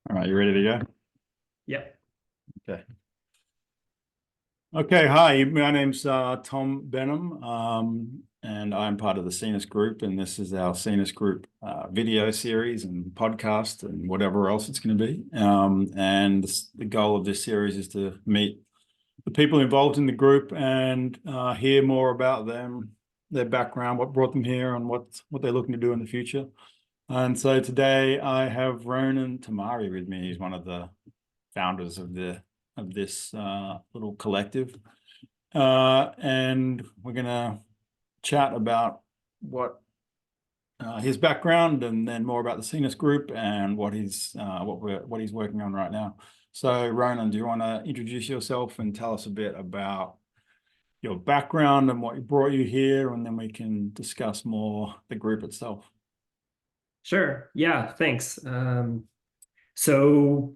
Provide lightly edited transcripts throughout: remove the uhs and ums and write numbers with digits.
All right, you ready to go? Yep. Okay. Okay, hi, my name's Tom Benham, and I'm part of the Scenius Group, and this is our Scenius Group video series and podcast and whatever else it's going to be. And the goal of this series is to meet the people involved in the group and hear more about them, their background, what brought them here, and what they're looking to do in the future. And so today I have Ronen Tamari with me. He's one of the founders of this little collective, and we're gonna chat about what his background, and then more about the Scenius Group and what he's working on right now. So, Ronan, do you want to introduce yourself and tell us a bit about your background and what brought you here, and then we can discuss more the group itself. Sure. Yeah, thanks. So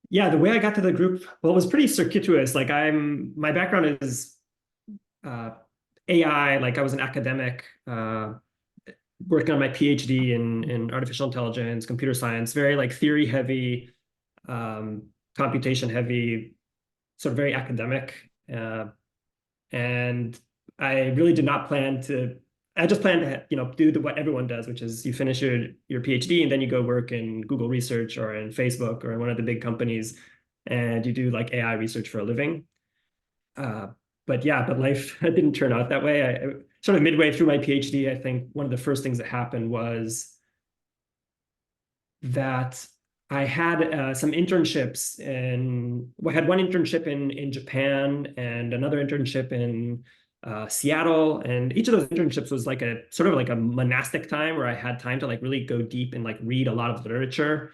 yeah, the way I got to the group, well, it was pretty circuitous. Like my background is uh, AI. Like I was an academic working on my PhD in artificial intelligence, computer science, very like theory heavy, computation heavy, sort of very academic. And I really did not plan to. I just planned to, do what everyone does, which is you finish your PhD and then you go work in Google Research or in Facebook or in one of the big companies, and you do like AI research for a living. Uh, but life didn't turn out that way. I sort of midway through my PhD, I think one of the first things that happened was that I had some internships I had one internship in Japan and another internship in Seattle, and each of those internships was like a sort of like a monastic time where I had time to like really go deep and like read a lot of literature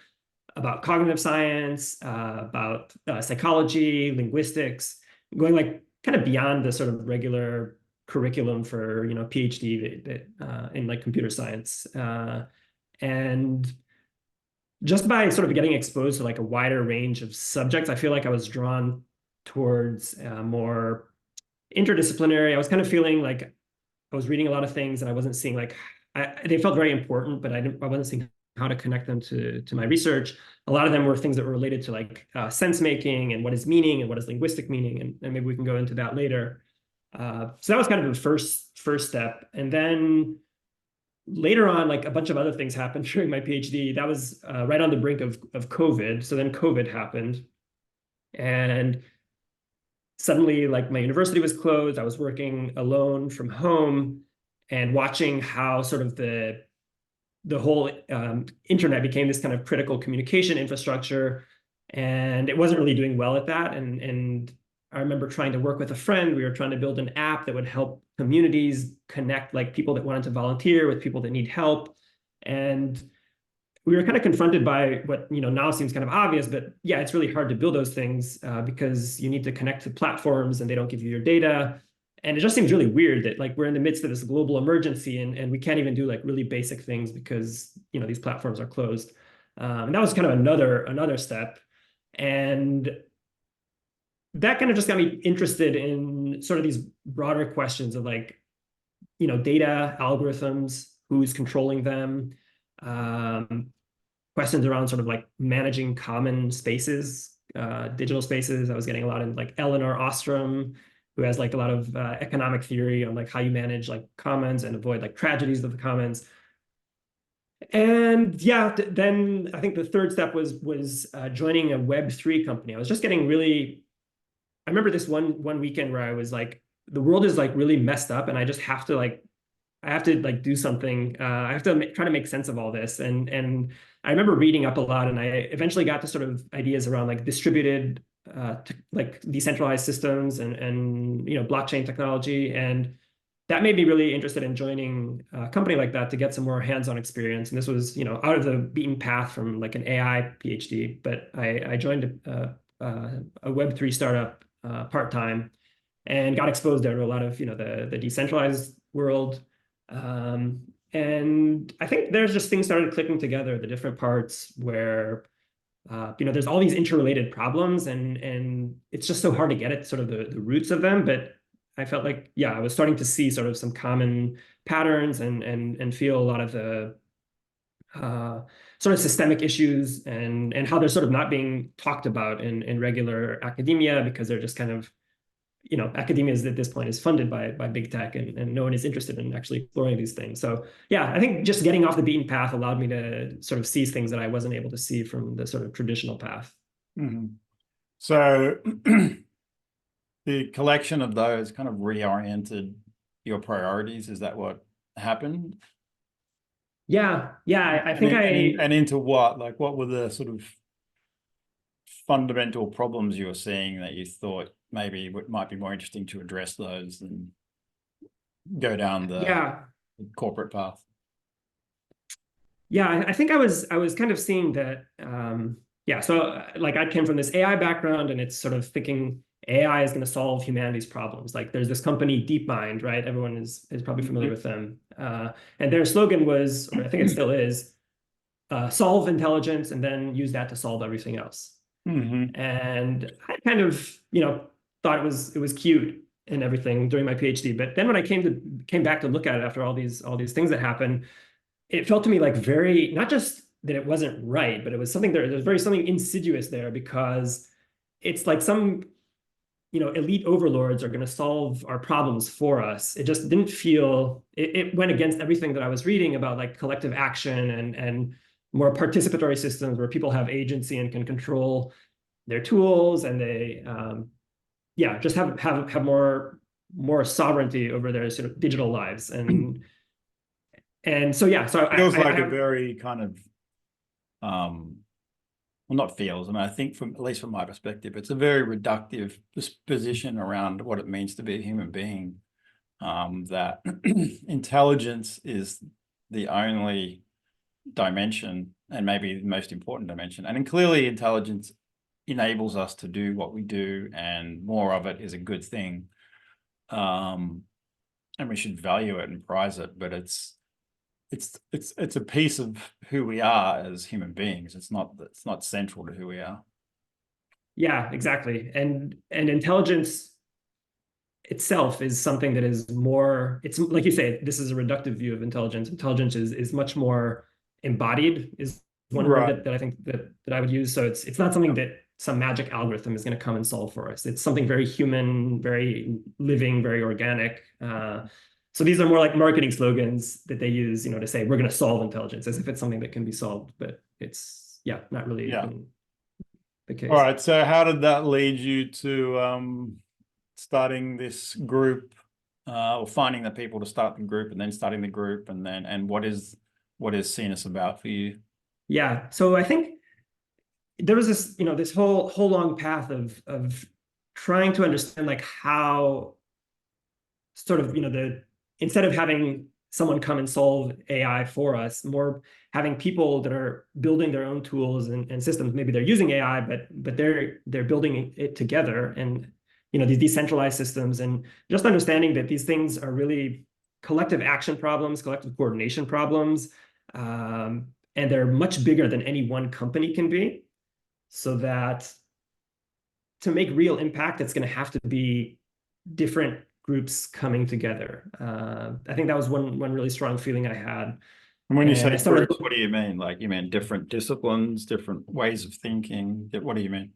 about cognitive science, about psychology, linguistics, going like kind of beyond the sort of regular curriculum for PhD in like computer science, and just by sort of getting exposed to like a wider range of subjects, I feel like I was drawn towards more interdisciplinary. I was kind of feeling like I was reading a lot of things and I wasn't seeing like they felt very important, but I wasn't seeing how to connect them to my research. A lot of them were things that were related to like sense making and what is meaning and what is linguistic meaning, and maybe we can go into that later. So that was kind of the first step, and then later on, like a bunch of other things happened during my PhD. That was right on the brink of COVID. So then COVID happened, and suddenly, like my university was closed. I was working alone from home and watching how sort of the whole internet became this kind of critical communication infrastructure, and it wasn't really doing well at that. And I remember trying to work with a friend. We were trying to build an app that would help communities connect like people that wanted to volunteer with people that need help. And we were kind of confronted by what now seems kind of obvious, but yeah, it's really hard to build those things because you need to connect to platforms and they don't give you your data. And it just seems really weird that like we're in the midst of this global emergency and we can't even do like really basic things because these platforms are closed. And that was kind of another step. And that kind of just got me interested in sort of these broader questions of like, data, algorithms, who's controlling them, questions around sort of like managing common spaces, digital spaces. I was getting a lot in like Eleanor Ostrom, who has like a lot of economic theory on like how you manage like commons and avoid like tragedies of the commons. And yeah, then I think the third step was joining a Web3 company. I was just getting really. I remember this one weekend where I was like, the world is like really messed up, and I just have to like do something. I have to try to make sense of all this. And I remember reading up a lot, and I eventually got to sort of ideas around like distributed, like decentralized systems and blockchain technology. And that made me really interested in joining a company like that to get some more hands-on experience. And this was, out of the beaten path from like an AI PhD. But I joined a Web3 startup part-time and got exposed there to a lot of, the decentralized world. And I think there's just things started clicking together, the different parts where there's all these interrelated problems, and it's just so hard to get at sort of the roots of them. But I felt like, yeah, I was starting to see sort of some common patterns and feel a lot of sort of systemic issues and how they're sort of not being talked about in regular academia because they're just kind of, academia is at this point is funded by big tech and no one is interested in actually exploring these things. So yeah, I think just getting off the beaten path allowed me to sort of see things that I wasn't able to see from the sort of traditional path. Mm-hmm. So the collection of those kind of reoriented your priorities. Is that what happened? Yeah, I And, think and into what? Like, what were the sort of fundamental problems you were seeing that you thought maybe it might be more interesting to address those than go down the corporate path? Yeah, I think I was kind of seeing that. So like I came from this AI background, and it's sort of thinking AI is going to solve humanity's problems. Like there's this company, DeepMind, right? Everyone is probably familiar with them, and their slogan was, or I think it still is, solve intelligence and then use that to solve everything else. And I kind of, thought it was cute and everything during my PhD. But then when I came back to look at it after all these things that happened, it felt to me like very, not just that it wasn't right, but it was something there's very something insidious there, because it's like some, elite overlords are going to solve our problems for us. It just didn't feel, it went against everything that I was reading about like collective action and more participatory systems where people have agency and can control their tools, and they just have more sovereignty over their sort of digital lives. And so so feels like a very kind of well, not feels, I mean, I think from, at least from my perspective, it's a very reductive position around what it means to be a human being, that intelligence is the only dimension and maybe the most important dimension. And clearly intelligence enables us to do what we do, and more of it is a good thing. And we should value it and prize it, but it's a piece of who we are as human beings. It's not central to who we are. Yeah, exactly. And intelligence itself is something that is more, it's like you say, this is a reductive view of intelligence. Intelligence is much more embodied, is one word that I think that I would use. So it's not something that some magic algorithm is going to come and solve for us. It's something very human, very living, very organic. So these are more like marketing slogans that they use, to say we're going to solve intelligence, as if it's something that can be solved, but it's not really the case. All right. So how did that lead you to starting this group, or finding the people to start the group, and then starting the group, and what is Scenius about for you? Yeah. So I think there was this, this whole long path of trying to understand like how sort of, instead of having someone come and solve AI for us, more having people that are building their own tools and systems. Maybe they're using AI, but they're building it together, and these decentralized systems, and just understanding that these things are really collective action problems, collective coordination problems, and they're much bigger than any one company can be. So that to make real impact, it's going to have to be different groups coming together. I think that was one really strong feeling I had. And when you say groups, what do you mean? Like, you mean different disciplines, different ways of thinking? What do you mean?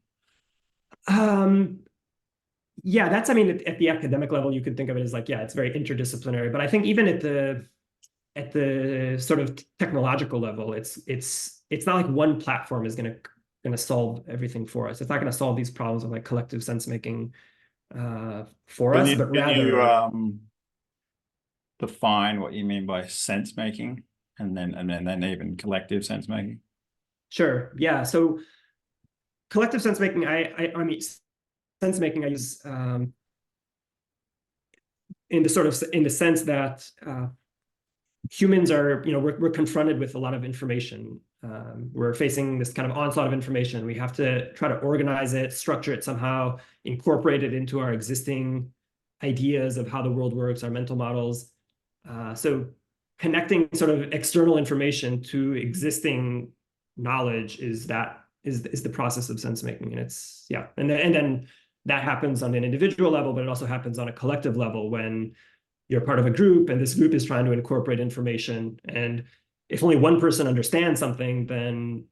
Yeah, that's, I mean, at the academic level, you could think of it as like, it's very interdisciplinary. But I think even at the sort of technological level, it's not like one platform is going to solve everything for us. It's not going to solve these problems of like collective sense making for us, but rather define what you mean by sense making, and then even collective sense making. Sure. Yeah. So collective sense making, I mean, sense making I use in the sense that humans are, we're confronted with a lot of information. We're facing this kind of onslaught of information. We have to try to organize it, structure it somehow, incorporate it into our existing ideas of how the world works, our mental models. So connecting sort of external information to existing knowledge is the process of sense making. And it's, and then that happens on an individual level, but it also happens on a collective level when you're part of a group and this group is trying to incorporate information. And if only one person understands something, then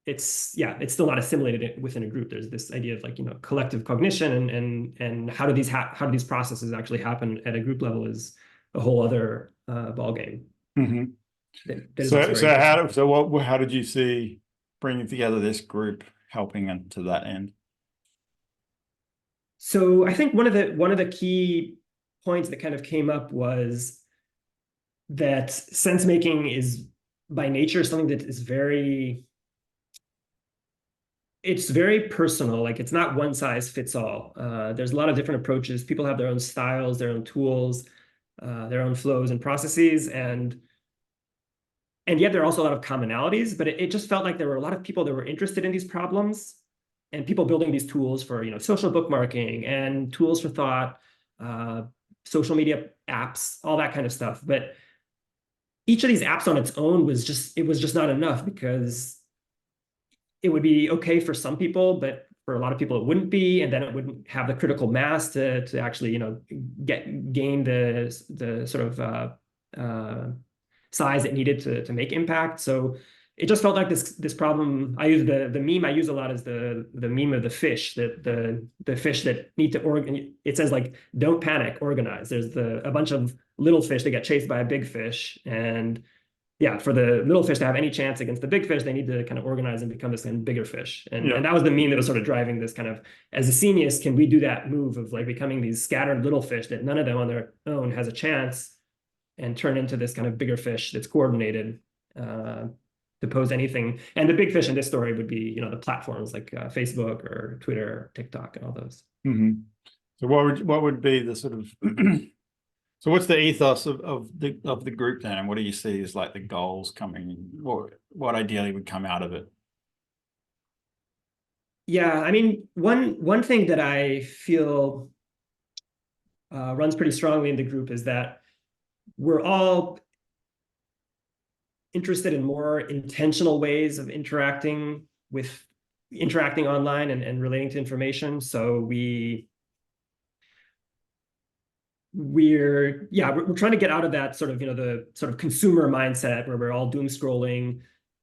it's still not assimilated within a group. There's this idea of like, collective cognition, and how do these processes actually happen at a group level is a whole other ball game. Mm-hmm. That is also very How did you see bringing together this group helping into that end? So I think one of the key points that kind of came up was that sense making is by nature something that is it's very personal. Like, it's not one size fits all. There's a lot of different approaches. People have their own styles, their own tools, their own flows and processes, and yet there are also a lot of commonalities. But it just felt like there were a lot of people that were interested in these problems, and people building these tools for social bookmarking and tools for thought, social media apps, all that kind of stuff. But each of these apps on its own was just not enough, because it would be okay for some people, but for a lot of people it wouldn't be, and then it wouldn't have the critical mass to actually gain the sort of size it needed to make impact. So it just felt like this problem. I use the meme I use a lot is the meme of the fish, that the fish that need to organize. It says like, don't panic, organize. There's a bunch of little fish that get chased by a big fish, and yeah, for the little fish to have any chance against the big fish, they need to kind of organize and become this kind of bigger fish. And that was the meme that was sort of driving this kind of, as a Scenius, can we do that move of like becoming these scattered little fish that none of them on their own has a chance, and turn into this kind of bigger fish that's coordinated to pose anything. And the big fish in this story would be, the platforms like Facebook or Twitter, TikTok, and all those. Mm-hmm. So what would be the sort of so what's the ethos of the group then, and what do you see as like the goals coming, what ideally would come out of it? Yeah, I mean, one thing that I feel runs pretty strongly in the group is that we're all interested in more intentional ways of interacting online and relating to information. So we're trying to get out of that sort of the sort of consumer mindset where we're all doom scrolling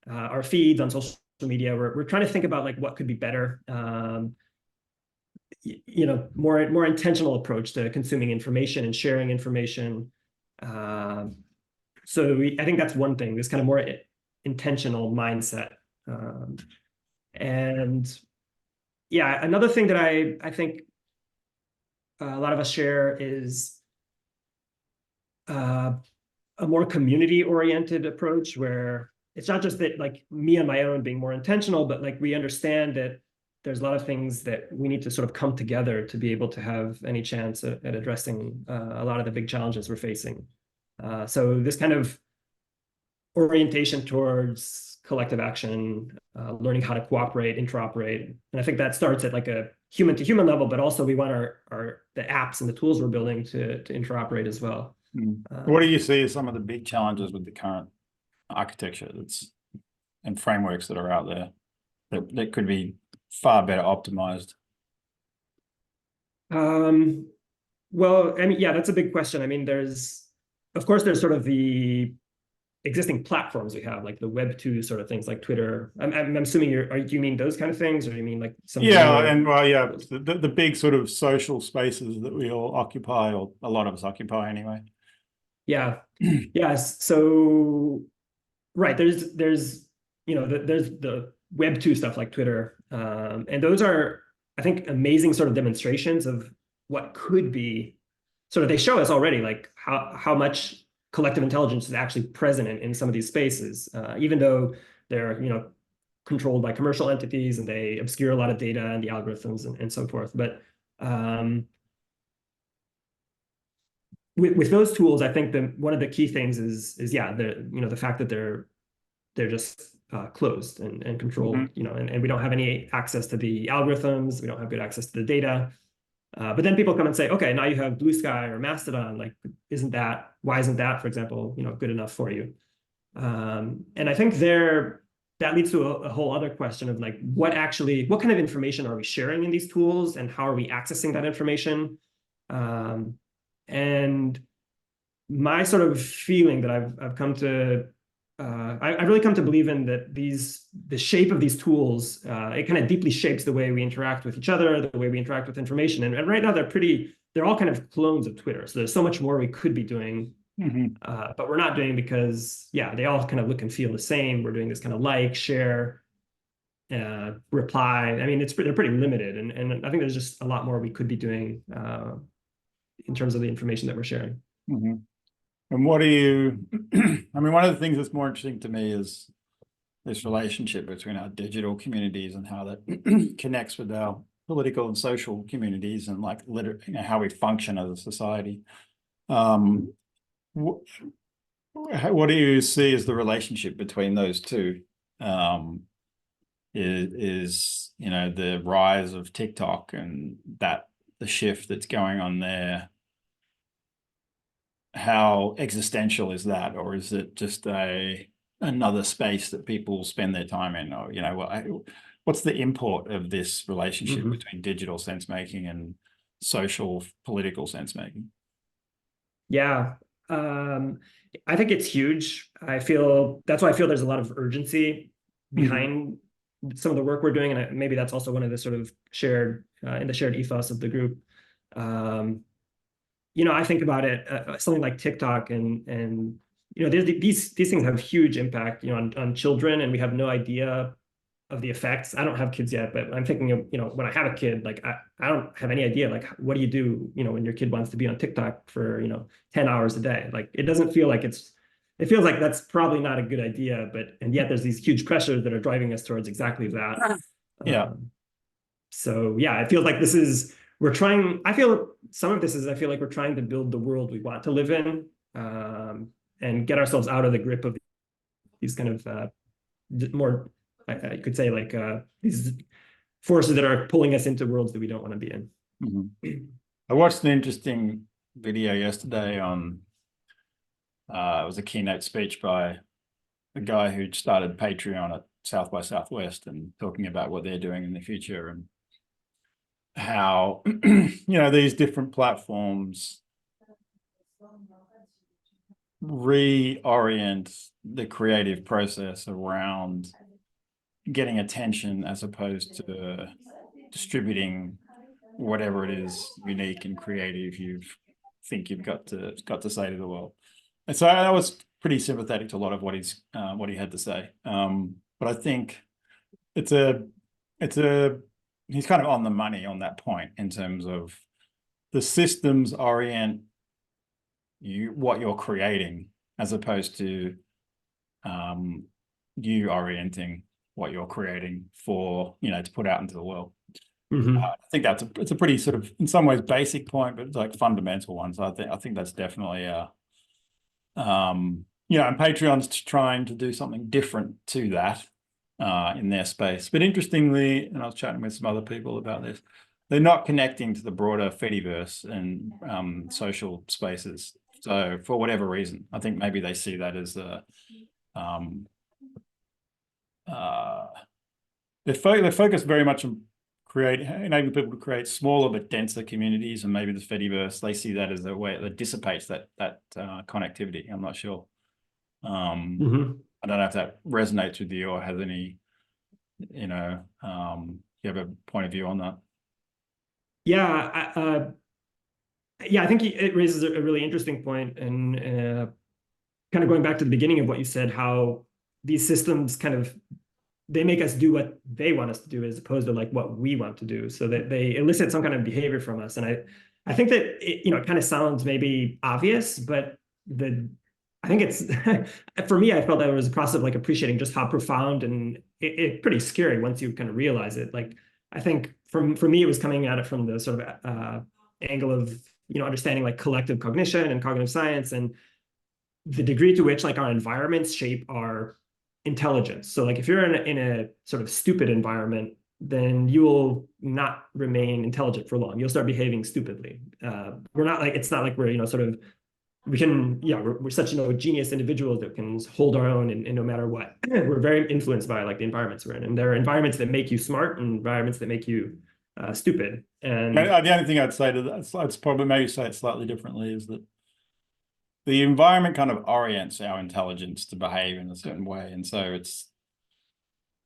our feeds on social media. We're trying to think about like what could be better, more intentional approach to consuming information and sharing information. So I think that's one thing, this kind of more intentional mindset. And yeah, another thing that I think a lot of us share is a more community-oriented approach, where it's not just that like me on my own being more intentional, but like we understand that there's a lot of things that we need to sort of come together to be able to have any chance at addressing a lot of the big challenges we're facing. So this kind of orientation towards collective action, learning how to cooperate, interoperate. And I think that starts at like a human to human level, but also we want the apps and the tools we're building to interoperate as well. What do you see as some of the big challenges with the current architecture and frameworks that are out there that could be far better optimized? Well, I mean, yeah, that's a big question. I mean, of course, there's sort of the existing platforms we have, like the Web 2 sort of things, like Twitter. I'm assuming do you mean those kind of things, or do you mean like some? The big sort of social spaces that we all occupy, or a lot of us occupy anyway. Yeah. So right, there's the Web 2 stuff like Twitter, and those are, I think, amazing sort of demonstrations of what could be. Sort of, they show us already like how much collective intelligence is actually present in some of these spaces, even though they're controlled by commercial entities and they obscure a lot of data and the algorithms and so forth. But with those tools, I think one of the key things is the fact that they're just closed and controlled, and we don't have any access to the algorithms. We don't have good access to the data. But then people come and say, okay, now you have Blue Sky or Mastodon. Like, why isn't that, for example, good enough for you? And I think that leads to a whole other question of like, what kind of information are we sharing in these tools, and how are we accessing that information? And my sort of feeling that I've come to I really come to believe in that the shape of these tools, it kind of deeply shapes the way we interact with each other, the way we interact with information. And right now they're all kind of clones of Twitter. So there's so much more we could be doing, but we're not doing because, yeah, they all kind of look and feel the same. We're doing this kind of like, share, reply. I mean, they're pretty limited. And I think there's just a lot more we could be doing in terms of the information that we're sharing. And what do you, I mean, one of the things that's more interesting to me is this relationship between our digital communities and how that connects with our political and social communities and like how we function as a society. What do you see as the relationship between those two? Is the rise of TikTok and the shift that's going on there, how existential is that, or is it just another space that people spend their time in? Or what's the import of this relationship between digital sense making and social political sense making? Yeah, I think it's huge. That's why I feel there's a lot of urgency behind some of the work we're doing, and maybe that's also one of the sort of shared in the shared ethos of the group. I think about it, something like TikTok, and these things have huge impact, on children, and we have no idea of the effects. I don't have kids yet, but I'm thinking of, when I have a kid, like I don't have any idea, like what do you do, when your kid wants to be on TikTok for, 10 hours a day? Like it doesn't feel like it feels like that's probably not a good idea, and yet there's these huge pressures that are driving us towards exactly that. Yeah. So yeah, it feels like some of this is, I feel like we're trying to build the world we want to live in, and get ourselves out of the grip of these kind of more, I could say, like these forces that are pulling us into worlds that we don't want to be in. I watched an interesting video yesterday on, it was a keynote speech by a guy who started Patreon at South by Southwest and talking about what they're doing in the future and how, these different platforms reorient the creative process around getting attention as opposed to distributing whatever it is unique and creative you think you've got to say to the world. And so I was pretty sympathetic to a lot of what he had to say. But I think he's kind of on the money on that point in terms of the systems orient what you're creating as opposed to you orienting what you're creating for, to put out into the world. I think it's a pretty sort of, in some ways, basic point, but it's like fundamental one. So I think that's definitely and Patreon's trying to do something different to that in their space. But interestingly, and I was chatting with some other people about this, they're not connecting to the broader Fediverse and social spaces. So for whatever reason, I think maybe they see that as they're focused very much on enabling people to create smaller but denser communities, and maybe the Fediverse, they see that as a way that dissipates that connectivity. I'm not sure. I don't know if that resonates with you or has any, you have a point of view on that. Yeah, I think it raises a really interesting point, and kind of going back to the beginning of what you said, how these systems they make us do what they want us to do as opposed to like what we want to do, so that they elicit some kind of behavior from us. And I think that it kind of sounds maybe obvious, but I think it's for me, I felt that it was a process of like appreciating just how profound, and it's pretty scary once you kind of realize it. Like I think for me, it was coming at it from the sort of angle of understanding like collective cognition and cognitive science, and the degree to which like our environments shape our intelligence. So like if you're in a sort of stupid environment, then you will not remain intelligent for long. You'll start behaving stupidly. It's not like we're sort of we're such genius individuals that can hold our own in no matter what. We're very influenced by like the environments we're in, and there are environments that make you smart and environments that make you stupid. And the only thing I'd say to that, I'd probably maybe say it slightly differently, is that the environment kind of orients our intelligence to behave in a certain way. And so it's,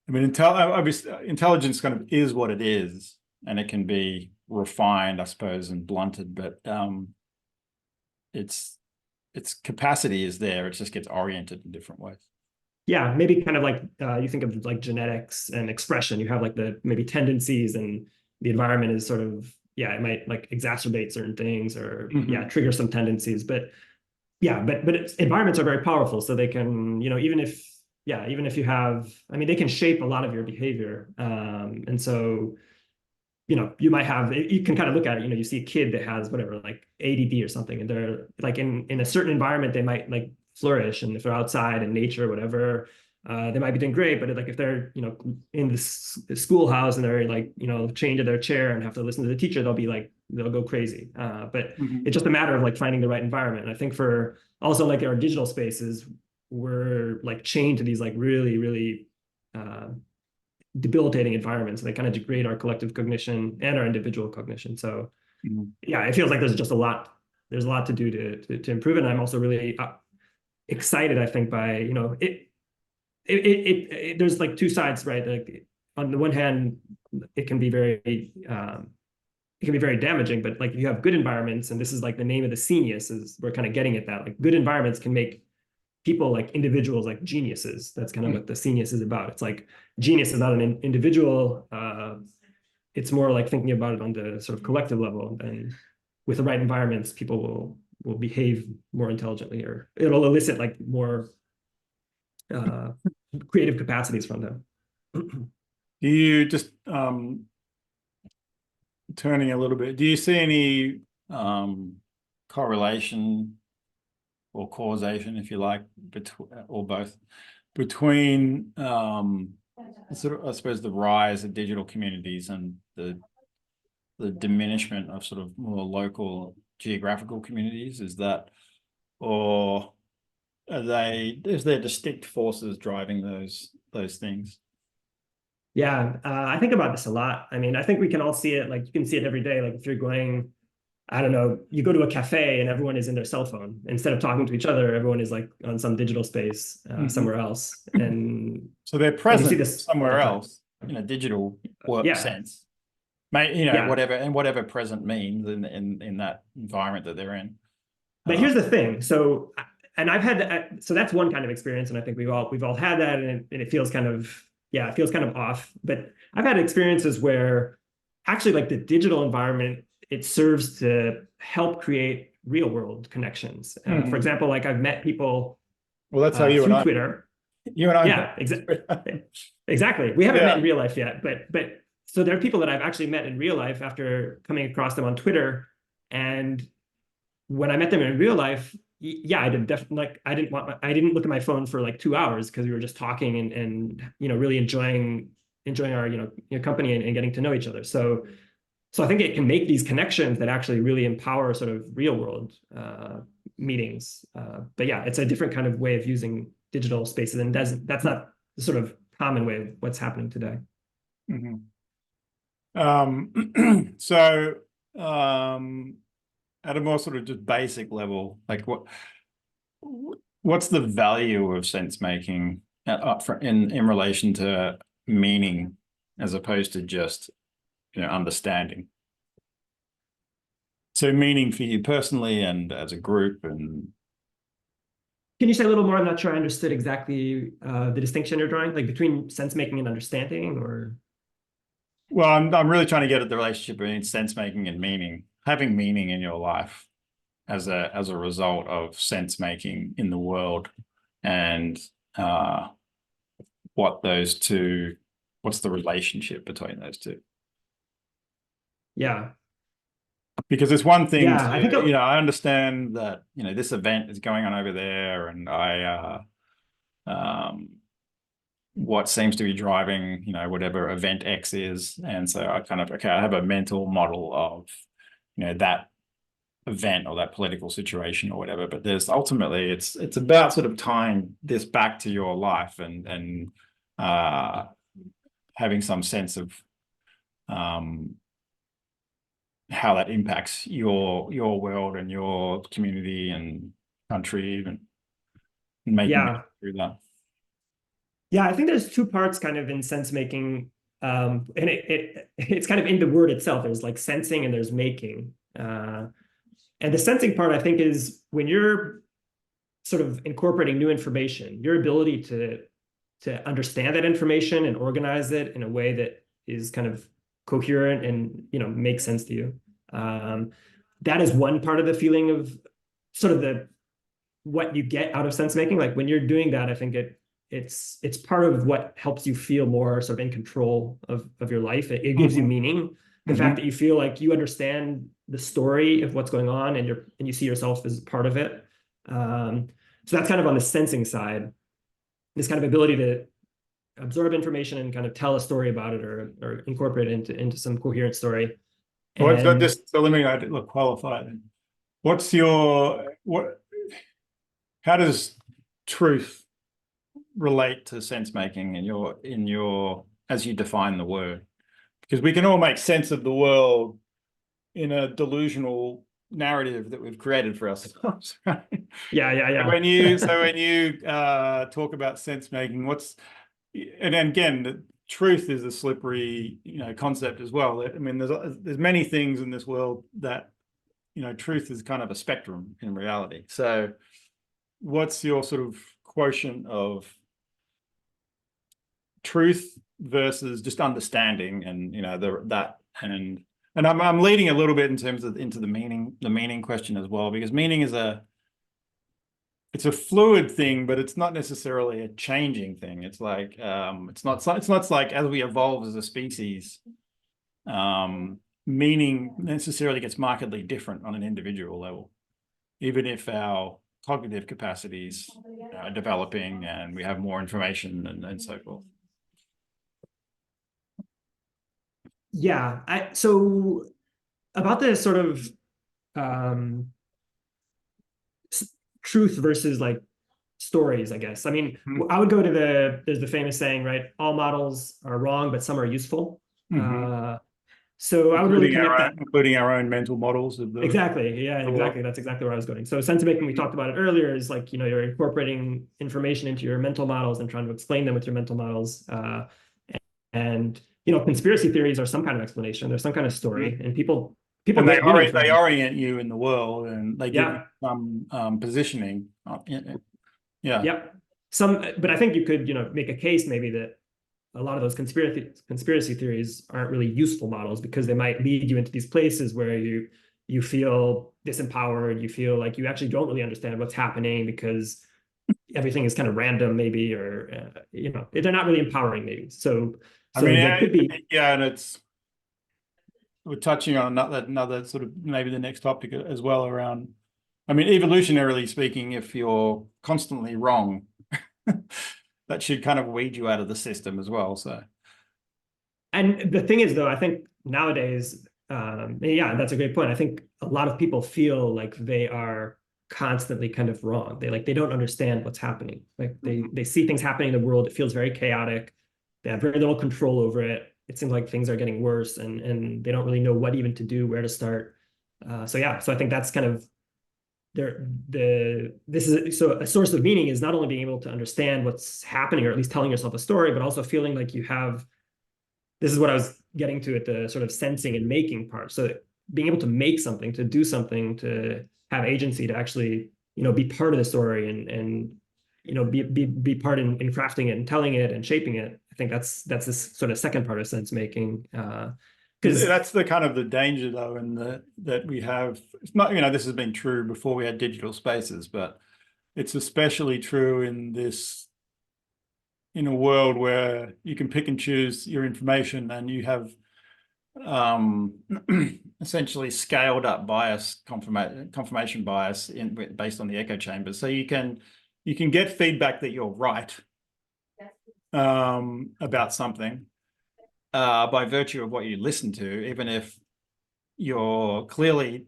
I mean, obviously, intelligence kind of is what it is, and it can be refined, I suppose, and blunted, but its capacity is there. It just gets oriented in different ways. Yeah, maybe kind of like you think of like genetics and expression. You have like the maybe tendencies, and the environment is sort of, yeah, it might like exacerbate certain things or yeah, trigger some tendencies. But yeah, but environments are very powerful, so they can, even if, yeah, even if you have, I mean, they can shape a lot of your behavior. And so, you might have, you can kind of look at it, you see a kid that has whatever, like ADD or something, and they're like in a certain environment, they might like flourish. And if they're outside in nature or whatever, they might be doing great. But like if they're, in the schoolhouse and they're like, chained to their chair and have to listen to the teacher, they'll go crazy. But it's just a matter of like finding the right environment. And I think for also like our digital spaces, we're like chained to these like really, really debilitating environments. They kind of degrade our collective cognition and our individual cognition. So yeah, it feels like there's a lot to do to improve it. And I'm also really excited, I think, by, there's like two sides, right? Like on the one hand, it can be very damaging, but like you have good environments, and this is like the name of the Scenius, is we're kind of getting at that. Like good environments can make people, like individuals, like geniuses. That's kind of what the Scenius is about. It's like genius is not an individual. It's more like thinking about it on the sort of collective level. And with the right environments, people will behave more intelligently, or it'll elicit like more creative capacities from them. Do you just turning a little bit, do you see any correlation or causation, if you like, between or both, between sort of, I suppose, the rise of digital communities and the diminishment of sort of more local geographical communities? Is that, or is there distinct forces driving those things? Yeah, I think about this a lot. I mean, I think we can all see it. Like you can see it every day. Like if you're going, I don't know, you go to a cafe and everyone is in their cell phone. Instead of talking to each other, everyone is like on some digital space somewhere else. And so they're you see present this all somewhere the time. else in a digital work Yeah, sense. yeah. Whatever present means in that environment that they're in. But here's the thing. So, and I've had so that's one kind of experience, and I think we've all had that, and it feels kind of, yeah, it feels kind of off. But I've had experiences where actually like the digital environment, it serves to help create real world connections. For example, like I've met people Well, that's how you and through I, Twitter. you and I, Yeah, exactly. We haven't met in real life yet, but so there are people that I've actually met in real life after coming across them on Twitter. And when I met them in real life, yeah, I did definitely, like I didn't look at my phone for like 2 hours, because we were just talking and really enjoying our company and getting to know each other. So I think it can make these connections that actually really empower sort of real world meetings. But yeah, it's a different kind of way of using digital spaces, and that's not the sort of common way of what's happening today. So at a more sort of just basic level, like what's the value of sense making in relation to meaning, as opposed to just understanding? So meaning for you personally and as a group. And can you say a little more? I'm not sure I understood exactly the distinction you're drawing, like between sense making and understanding, or. Well, I'm really trying to get at the relationship between sense making and meaning, having meaning in your life as a result of sense making in the world, and what's the relationship between those two? Yeah. Because it's one thing Yeah, I think to, I understand that, this event is going on over there, and what seems to be driving, whatever event X is. And so I kind of, okay, I have a mental model of, that event or that political situation or whatever. But there's ultimately, it's about sort of tying this back to your life and having some sense of how that impacts your world and your community and country, even making it Yeah. through that. Yeah, I think there's two parts kind of in sense making. And it's kind of in the word itself. There's like sensing and there's making. And the sensing part, I think, is when you're sort of incorporating new information, your ability to understand that information and organize it in a way that is kind of coherent and makes sense to you. That is one part of the feeling of sort of the what you get out of sense making. Like when you're doing that, I think it's part of what helps you feel more sort of in control of your life. It gives you meaning. The fact that you feel like you understand the story of what's going on and you see yourself as part of it. So that's kind of on the sensing side, this kind of ability to absorb information and kind of tell a story about it or incorporate it into some coherent story. Well, so And just so let me qualify then. What's your how does truth relate to sense making in your as you define the word? Because we can all make sense of the world in a delusional narrative that we've created for ourselves, right? yeah. When you talk about sense making, and again, the truth is a slippery concept as well. I mean, there's many things in this world that truth is kind of a spectrum in reality. So what's your sort of quotient of truth versus just understanding and and I'm leading a little bit in terms of into the meaning question as well, because meaning is it's a fluid thing, but it's not necessarily a changing thing. It's like it's not like as we evolve as a species, meaning necessarily gets markedly different on an individual level, even if our cognitive capacities are developing and we have more information and so forth. Yeah, so about the sort of um, truth versus like stories, I guess. I mean, I would go to there's the famous saying, right? All models are wrong, but some are useful. So I would really connect that. Including our own mental models of the Exactly. Yeah, exactly. That's exactly where I was going. So sense making, we talked about it earlier, is like, you're incorporating information into your mental models and trying to explain them with your mental models. And conspiracy theories are some kind of explanation. There's some kind of story, and people and get meaning from they them. orient you in the world, and they give you some positioning. Yeah. Yep. But I think you could, make a case maybe that a lot of those conspiracy theories aren't really useful models, because they might lead you into these places where you feel disempowered, you feel like you actually don't really understand what's happening because everything is kind of random, maybe, or they're not really empowering, maybe. So I mean, there could be. yeah, and we're touching on another sort of maybe the next topic as well around. I mean, evolutionarily speaking, if you're constantly wrong, that should kind of weed you out of the system as well. So, and the thing is, though, I think nowadays, yeah, that's a great point. I think a lot of people feel like they are constantly kind of wrong. They don't understand what's happening. Like they see things happening in the world. It feels very chaotic. They have very little control over it. It seems like things are getting worse, and they don't really know what even to do, where to start. So yeah, so I think that's kind of so a source of meaning is not only being able to understand what's happening, or at least telling yourself a story, but also feeling like you have. This is what I was getting to at the sort of sensing and making part. So being able to make something, to do something, to have agency, to actually be part of the story and be part in crafting it and telling it and shaping it. I think that's this sort of second part of sense making. Because that's the kind of the danger, though, and that we have. It's not, this has been true before we had digital spaces, but it's especially true in a world where you can pick and choose your information, and you have essentially scaled up confirmation bias based on the echo chambers. So you can get feedback that you're right about something by virtue of what you listen to, even if you're clearly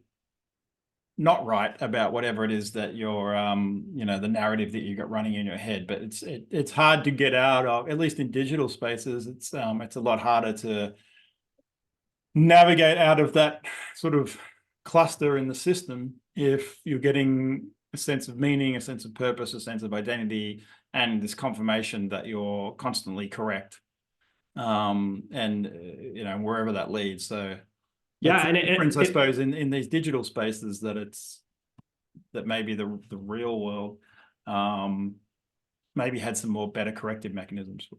not right about whatever it is that you're the narrative that you got running in your head. But it's hard to get out of, at least in digital spaces. It's a lot harder to navigate out of that sort of cluster in the system if you're getting a sense of meaning, a sense of purpose, a sense of identity, and this confirmation that you're constantly correct. And wherever that leads. So that's Yeah, the and difference, I suppose, in these digital spaces, that maybe the real world maybe had some more better corrective mechanisms.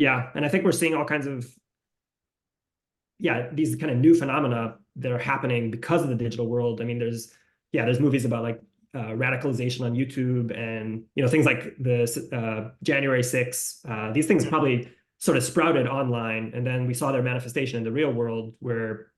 yeah, and I think we're seeing all kinds of these kind of new phenomena that are happening because of the digital world. I mean, there's movies about like radicalization on YouTube, and things like the January 6th. These things probably sort of sprouted online, and then we saw their manifestation in the real world, where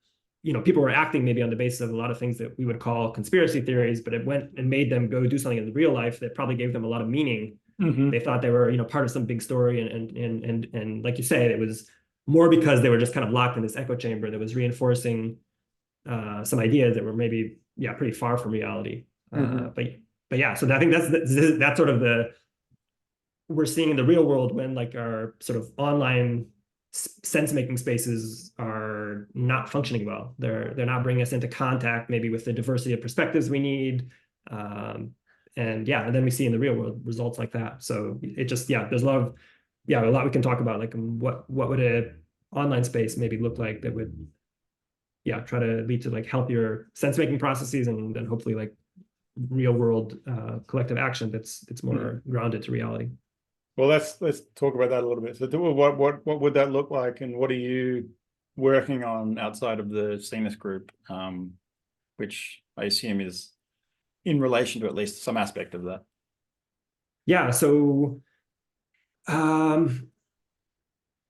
people were acting maybe on the basis of a lot of things that we would call conspiracy theories, but it went and made them go do something in the real life that probably gave them a lot of meaning. They thought they were part of some big story, and like you say, it was more because they were just kind of locked in this echo chamber that was reinforcing some ideas that were maybe pretty far from reality. But yeah, so I think that's sort of we're seeing in the real world, when like our sort of online sense-making spaces are not functioning well. They're not bringing us into contact maybe with the diversity of perspectives we need. And then we see in the real world results like that. So it just, there's a lot we can talk about, like what would a online space maybe look like that would try to lead to like healthier sense-making processes, and then hopefully like real world collective action that's more grounded to reality. Well, let's talk about that a little bit. So what would that look like, and what are you working on outside of the Scenius group, which I assume is in relation to at least some aspect of that? Yeah, so one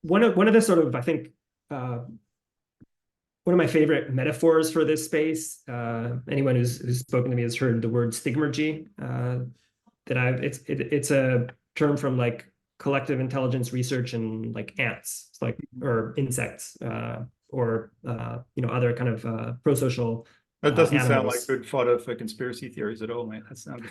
of the sort of, I think, one of my favorite metaphors for this space, anyone who's spoken to me has heard the word stigmergy. It's a term from like collective intelligence research and like ants, or insects, or other kind of pro-social That doesn't sound like animals. good fodder for conspiracy theories at all, mate. That sounds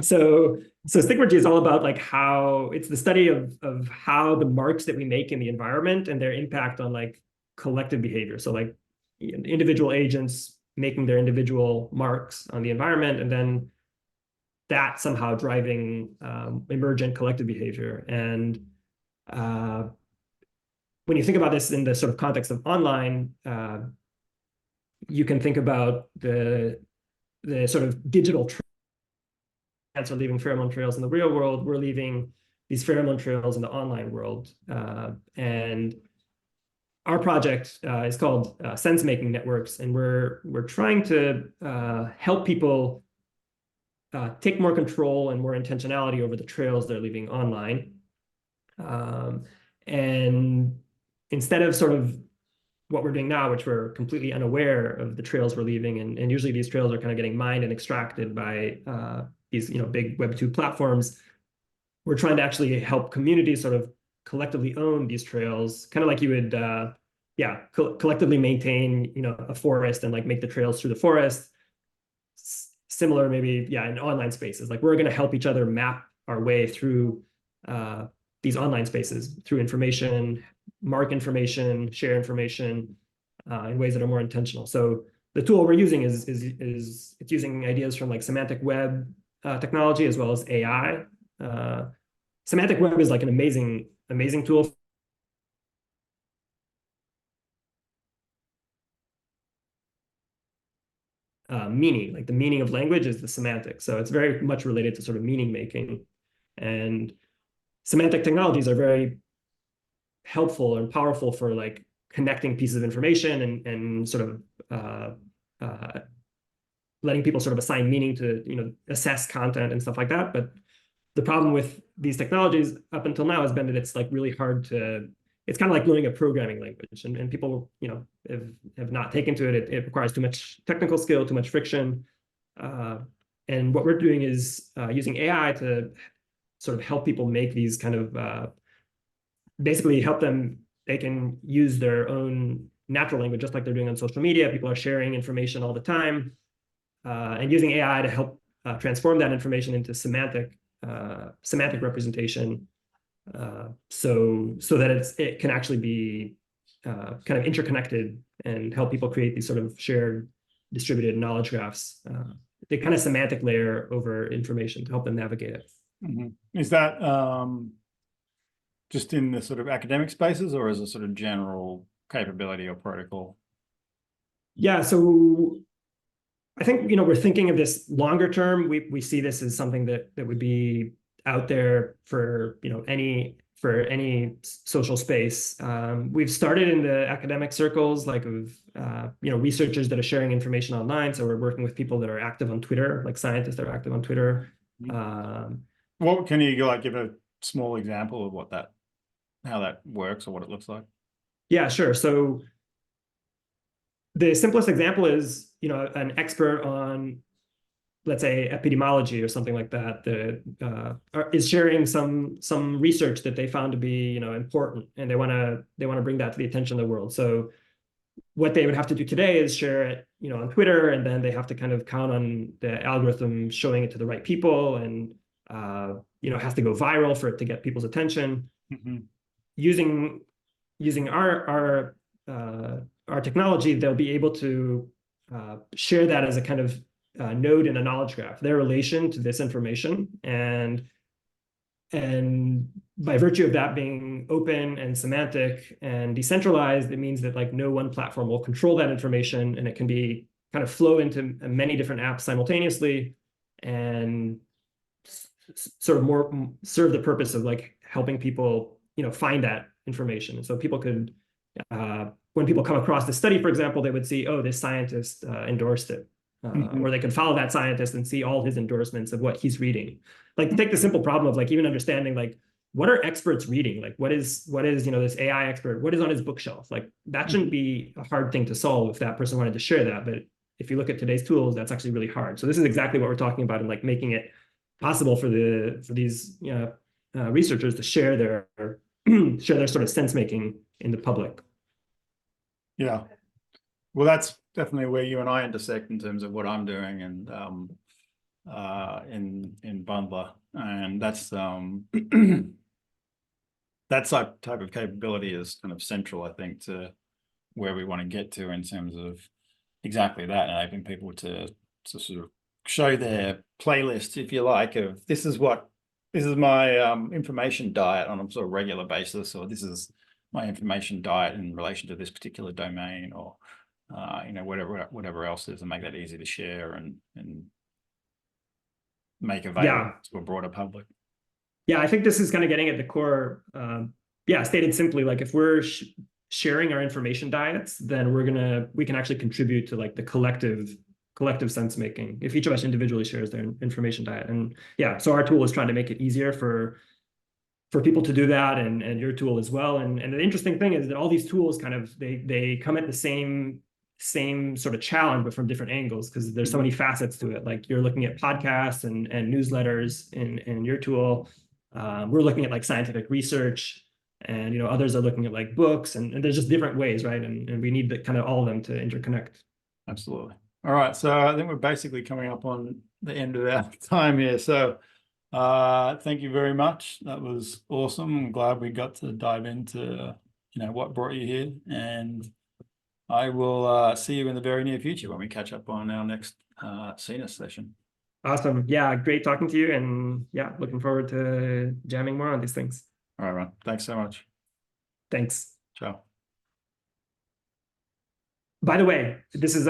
so stigmergy is all about like how it's the study of how the marks that we make in the environment and their impact on like collective behavior. So like individual agents making their individual marks on the environment, and then that somehow driving emergent collective behavior. And when you think about this in the sort of context of online, you can think about the sort of digital ants are leaving pheromone trails in the real world. We're leaving these pheromone trails in the online world. And our project is called Sensemaking Networks, and we're trying to help people take more control and more intentionality over the trails they're leaving online. And instead of sort of what we're doing now, which we're completely unaware of the trails we're leaving, and usually these trails are kind of getting mined and extracted by these big Web2 platforms, we're trying to actually help communities sort of collectively own these trails, kind of like you would collectively maintain a forest and like make the trails through the forest. Similar maybe in online spaces, like we're going to help each other map our way through these online spaces through information, mark information, share information in ways that are more intentional. So the tool we're using is it's using ideas from like semantic web technology as well as AI. Semantic web is like an amazing tool. Meaning, like the meaning of language is the semantics. So it's very much related to sort of meaning making. And semantic technologies are very helpful and powerful for like connecting pieces of information and sort of letting people sort of assign meaning to assess content and stuff like that. But the problem with these technologies up until now has been that it's like really hard to, it's kind of like learning a programming language, and people have not taken to it. It requires too much technical skill, too much friction. And what we're doing is using AI to sort of help people make these kind of basically help them, they can use their own natural language just like they're doing on social media. People are sharing information all the time, and using AI to help transform that information into semantic representation, so that it can actually be kind of interconnected and help people create these sort of shared distributed knowledge graphs. the kind of semantic layer over information to help them navigate it. Is that just in the sort of academic spaces, or is it sort of general capability or protocol? Yeah, so I think, we're thinking of this longer term. We see this as something that would be out there for, any social space. We've started in the academic circles, like of researchers that are sharing information online. So we're working with people that are active on Twitter, like scientists that are active on Twitter. What can you like give a small example of how that works or what it looks like? Yeah, sure. So the simplest example is, an expert on, let's say, epidemiology or something like that, is sharing some research that they found to be, important, and they want to bring that to the attention of the world. So what they would have to do today is share it, on Twitter, and then they have to kind of count on the algorithm showing it to the right people, and it has to go viral for it to get people's attention. Using our technology, they'll be able to share that as a kind of node in a knowledge graph, their relation to this information, and by virtue of that being open and semantic and decentralized, it means that like no one platform will control that information, and it can be kind of flow into many different apps simultaneously, and sort of more serve the purpose of like helping people find that information. And so people could when people come across the study, for example, they would see, oh, this scientist endorsed it. Or they could follow that scientist and see all his endorsements of what he's reading. Like, take the simple problem of like even understanding like what are experts reading? Like what is this AI expert, what is on his bookshelf? Like that shouldn't be a hard thing to solve if that person wanted to share that. But if you look at today's tools, that's actually really hard. So this is exactly what we're talking about, and like making it possible for these researchers to share their sort of sense making in the public. Yeah. Well, that's definitely where you and I intersect in terms of what I'm doing, and in Bundler, and that's that type of capability is kind of central, I think, to where we want to get to in terms of exactly that, enabling people to sort of show their playlist, if you like, of this is my information diet on a sort of regular basis, or this is my information diet in relation to this particular domain, or whatever else is, and make that easy to share and make available to a broader public. Yeah, I think this is kind of getting at the core. Stated simply, like if we're sharing our information diets, then we can actually contribute to like the collective sense making if each of us individually shares their information diet. And yeah, so our tool is trying to make it easier for people to do that, and your tool as well. And the interesting thing is that all these tools kind of they come at the same sort of challenge, but from different angles, because there's so many facets to it. Like you're looking at podcasts and newsletters in your tool. We're looking at like scientific research, and others are looking at like books, and there's just different ways, right? And we need kind of all of them to interconnect. Absolutely. All right, so I think we're basically coming up on the end of our time here. So thank you very much. That was awesome. I'm glad we got to dive into what brought you here, and I will see you in the very near future when we catch up on our next Scenius session. Awesome. Yeah, great talking to you, and yeah, looking forward to jamming more on these things. All right, Ron. Thanks so much. Thanks. Ciao. By the way, this is